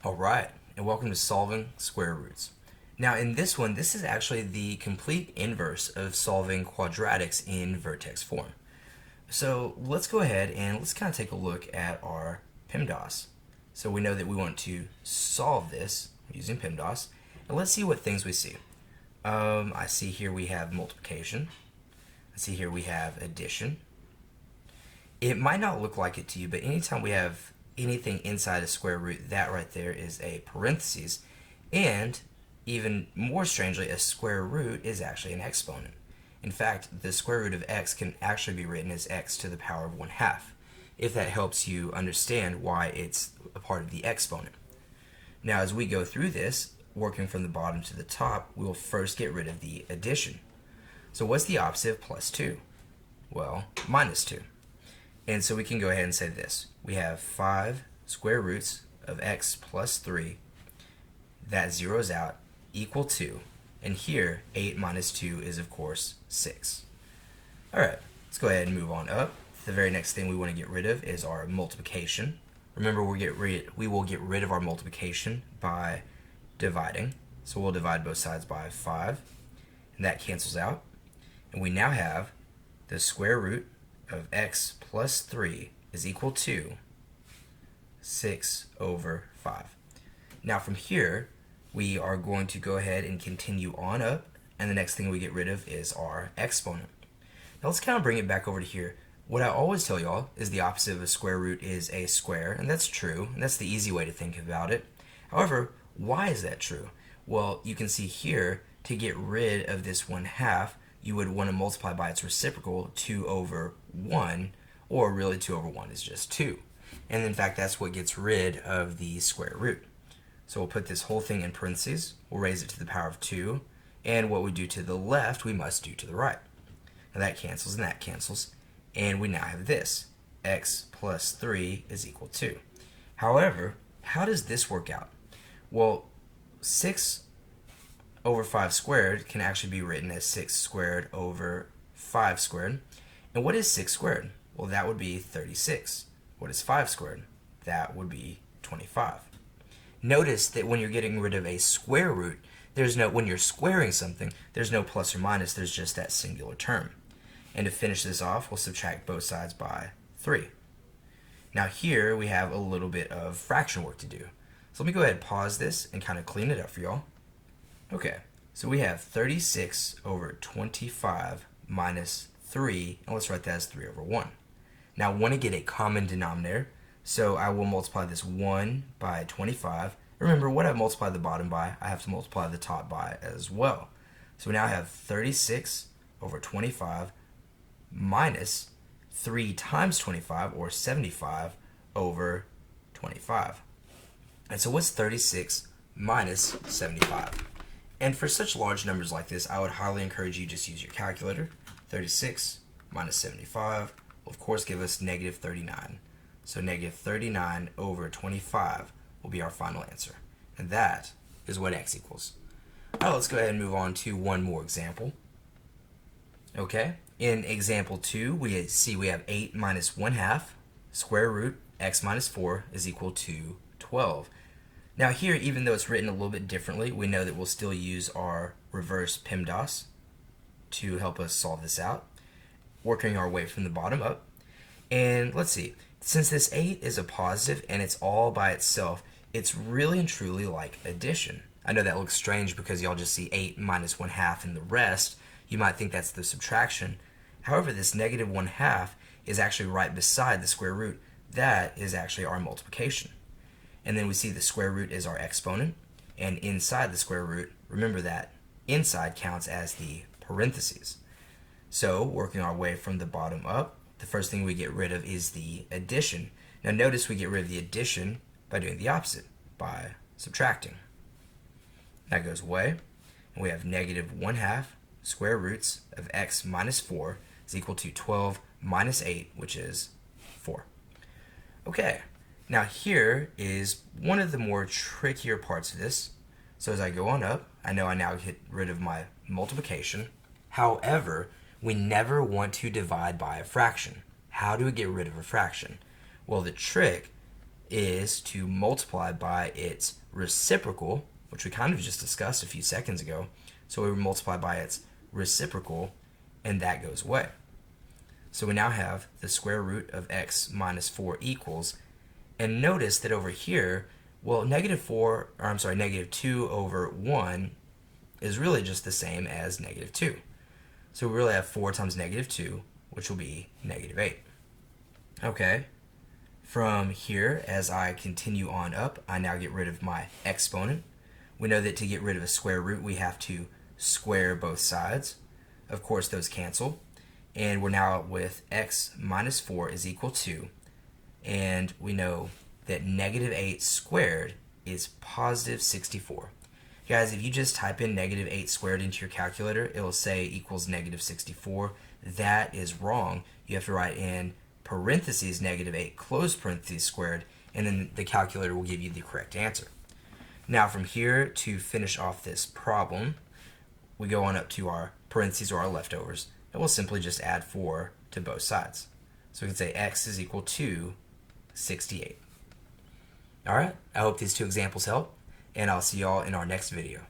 Alright, and welcome to Solving Square Roots. Now in this one, this is actually the complete inverse of solving quadratics in vertex form. So let's go ahead and let's kind of take a look at our Pemdas. So we know that we want to solve this using Pemdas, and let's see what things we see. I see here we have multiplication. I see here we have addition. It might not look like it to you, but anytime we have anything inside a square root, that right there is a parentheses. And even more strangely, a square root is actually an exponent. In fact, the square root of x can actually be written as x to the power of 1/2, if that helps you understand why it's a part of the exponent. Now, as we go through this, working from the bottom to the top, we will first get rid of the addition. So what's the opposite of plus 2? Well, minus 2. And so we can go ahead and say this. We have 5 square roots of x plus 3. That zeroes out, equal 2. And here, 8 minus 2 is, of course, 6. Alright, let's go ahead and move on up. The very next thing we want to get rid of is our multiplication. Remember, we will get rid of our multiplication by dividing. So we'll divide both sides by 5. And that cancels out. And we now have the square root of x plus 3 is equal to 6 over 5. Now from here, we are going to go ahead and continue on up, and the next thing we get rid of is our exponent. Now let's kind of bring it back over to here. What I always tell y'all is the opposite of a square root is a square, and that's true, and that's the easy way to think about it. However, why is that true? Well, you can see here, to get rid of this 1/2, you would want to multiply by its reciprocal, 2 over 1, or really 2 over 1 is just 2. And in fact, that's what gets rid of the square root. So we'll put this whole thing in parentheses, we'll raise it to the power of 2, and what we do to the left, we must do to the right. Now that cancels and that cancels, and we now have this, x plus 3 is equal to. However, how does this work out? Well, 6 over 5 squared can actually be written as 6 squared over 5 squared. And what is 6 squared? Well, that would be 36. What is 5 squared? That would be 25. Notice that when you're getting rid of a square root, when you're squaring something, there's no plus or minus, there's just that singular term. And to finish this off, we'll subtract both sides by 3. Now here we have a little bit of fraction work to do. So let me go ahead and pause this and kind of clean it up for y'all. Okay, so we have 36 over 25 minus 3, and let's write that as 3 over 1. Now I want to get a common denominator, so I will multiply this 1 by 25. Remember, what I multiply the bottom by, I have to multiply the top by as well. So we now have 36 over 25 minus 3 times 25, or 75 over 25. And so what's 36 minus 75? And for such large numbers like this, I would highly encourage you just use your calculator. 36 minus 75 will of course give us negative 39. So negative 39 over 25 will be our final answer. And that is what x equals. Alright, let's go ahead and move on to one more example. Okay, in example 2, we see we have 8 minus 1/2 square root x minus 4 is equal to 12. Now here, even though it's written a little bit differently, we know that we'll still use our reverse Pemdas to help us solve this out, working our way from the bottom up. And let's see, since this 8 is a positive and it's all by itself, it's really and truly like addition. I know that looks strange because y'all just see 8 minus 1/2 and the rest. You might think that's the subtraction. However, this negative 1/2 is actually right beside the square root. That is actually our multiplication. And then we see the square root is our exponent, and inside the square root, remember that inside counts as the parentheses. So working our way from the bottom up, the first thing we get rid of is the addition. Now notice we get rid of the addition by doing the opposite, by subtracting. That goes away, and we have negative 1/2 square roots of x minus 4 is equal to 12 minus 8, which is 4. Okay. Now here is one of the more trickier parts of this. So as I go on up, I know I now get rid of my multiplication. However, we never want to divide by a fraction. How do we get rid of a fraction? Well, the trick is to multiply by its reciprocal, which we kind of just discussed a few seconds ago. So we multiply by its reciprocal, and that goes away. So we now have the square root of x minus 4 equals, and notice that over here, well, negative 2 over 1 is really just the same as negative 2. So we really have 4 times negative 2, which will be negative 8. Okay, from here, as I continue on up, I now get rid of my exponent. We know that to get rid of a square root, we have to square both sides. Of course, those cancel. And we're now with x minus 4 is equal to, and we know that negative 8 squared is positive 64. Guys, if you just type in negative 8 squared into your calculator, it will say equals negative 64. That is wrong. You have to write in parentheses negative 8 close parentheses squared, and then the calculator will give you the correct answer. Now from here, to finish off this problem, we go on up to our parentheses or our leftovers, and we'll simply just add 4 to both sides. So we can say x is equal to 68. Alright, I hope these two examples help, and I'll see y'all in our next video.